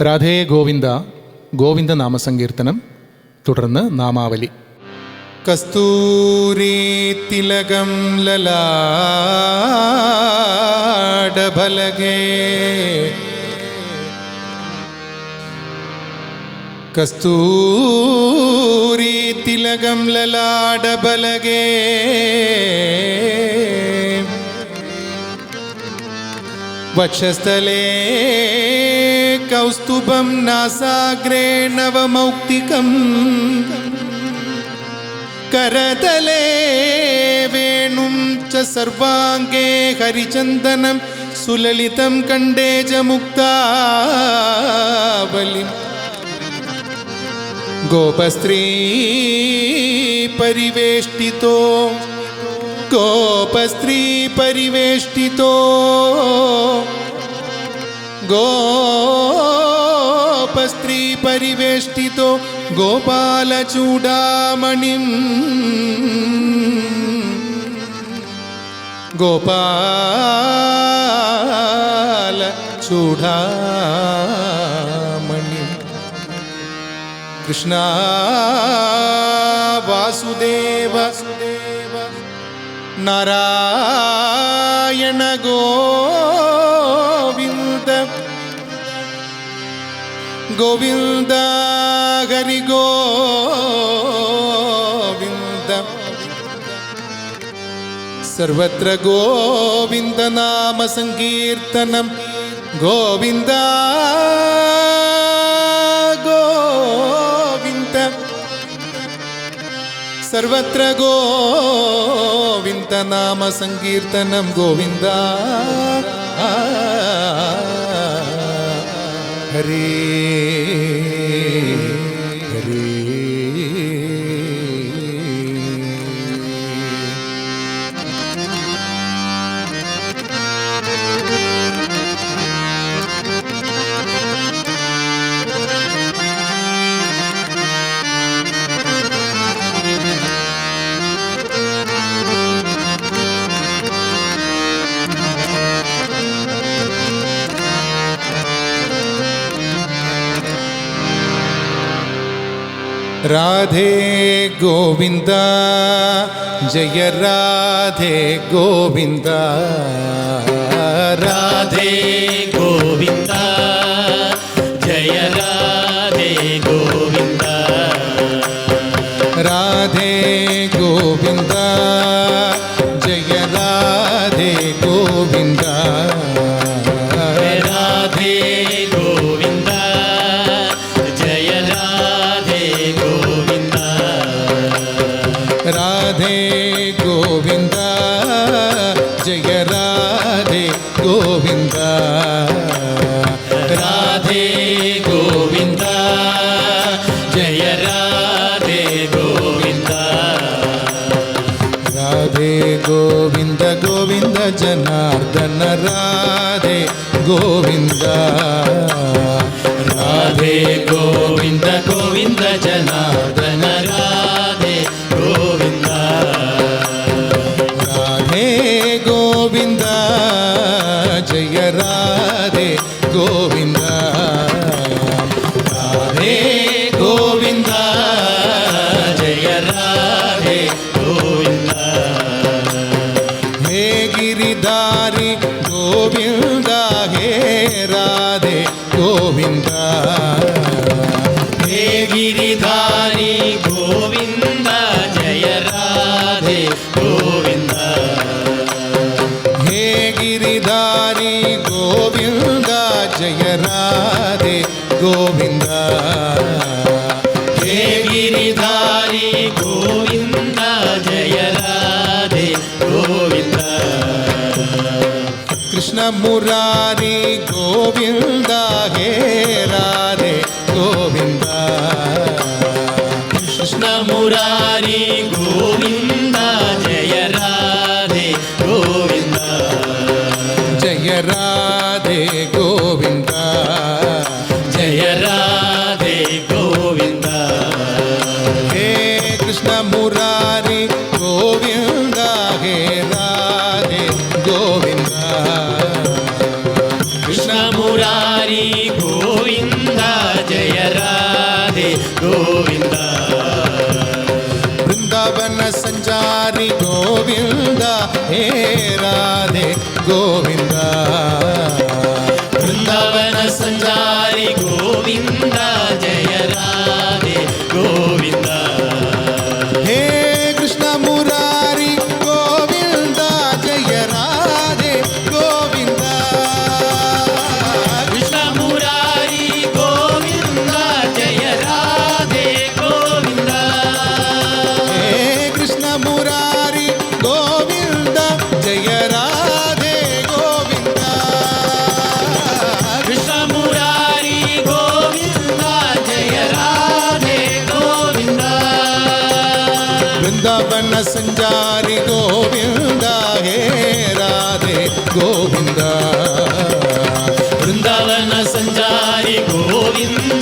രാധേ ഗോവിന്ദ ഗോവിന്ദ നാമസങ്കീർത്തനം, തുടർന്ന് നാമാവലി. കസ്തൂരി തിലകം ലലാടഫലകേ കസ്തൂരി തിലകം ലലാടഫലകേ വക്ഷസ്ഥലേ കൗസ്തുഭം നാസാഗ്രേ നവമൗക്തികം കരതലേ വേണും ച സർവാംഗേ ഹരിചന്ദനം സുലലിതം കണ്ഠേ ച മുക്താവലിം ഗോപസ്ത്രീ പരിവേഷ്ടിതോ ഗോപസ്ത്രീ പരിവേഷ്ടിതോ ഗോപസ്ത്രീ പരിവേഷ്ടിതോ ഗോപാലചൂഡാമണിം ഗോപാലചൂഡാമണിം കൃഷ്ണ വാസുദേവ നാരായണ ഗോവിന്ദ ഗോവിന്ദ ഹരി ഗോവിന്ദ സർവത്ര ഗോവിന്ദ നാമ സങ്കീർത്തനം ഗോവിന്ദ ഗോവിന്ദ സർവത്ര ഗോവിന്ദ നാമ സങ്കീർത്തനം ഗോവിന്ദ ഹരേ ഹരേ. രാധേ ഗോവിന്ദ ജയ രാധേ ഗോവിന്ദ രാധേ ഗോവിന്ദ ജയ രാധേ ഗോവിന്ദ രാധേ ഗോവിന്ദ ജയ രാധേ ഗോവിന്ദ രാധേ ഗോവിന്ദ ജയ രാധേ ഗോവിന്ദ രാധേ ഗോവിന്ദ ജയ രാധേ ഗോവിന്ദ രാധേ ഗോവിന്ദ ജയ രാധേ ഗോവിന്ദ രാധേ ഗോവിന്ദ ഗോവിന്ദ ജനാർദ്ദന രാധേ ഗോവിന്ദ രാധേ ഗോവിന്ദ ഗോവിന്ദ ജനാർദ്ദന രാധേ ഗോവിന്ദ രാധേ ഗോവിന്ദ ജയ രാധേ ഗോവിന്ദ രാധേ ഗോവിന്ദ ജയ രാധേ ഗോവിന്ദ ഹേ ഗിരിധാരി ഗോവിന്ദ ഹേ രാധേ ഗോവിന്ദ ഹേ ഗിരിധാരി ഗോവിന്ദ ജയ രാധേ ഗോവിന്ദ ഹേ ഗിരിധാരി ഗോവിന്ദ ജയ രാധേ ഗോവിന്ദ ഹേ ഗിരിധാരി ഗോവിന്ദ ജയ രാധേ ഗോവിന്ദ കൃഷ്ണ മുരാരി ഗോവിന്ദ ഹേ രാധേ ഗോവിന്ദ കൃഷ്ണ മുരാരി ഗോവിന്ദ ജയ രാധേ ഗോവിന്ദ ജയ രാധേ ഗോവിന്ദ ജയ രാധേ ഗോവിന്ദ ഹേ കൃഷ്ണ മുരാരി ഗോവിന്ദ ഹേ രാധേ ഗോവിന്ദ കൃഷ്ണ മുരാരി ഗോവിന്ദ गोविन्द वृंदावन संचारी गोविंद हे राधे गोविंद वृंदावन संचारी गोविन्द जय राधे गोविन्द हे कृष्ण मुरारी गोविंद जय राधे गोविंद कृष्ण मुरारी गोविन्द जय राधे गोविन्द हे कृष्ण मुरारी गोविंद जय राधे गोविंद कृष्ण मुरारी गोविन्द जय राधे गोविन्द वृंदावन संचारी गोविंद हे राधे गोविंद वृंदावन संचारी गोविन्द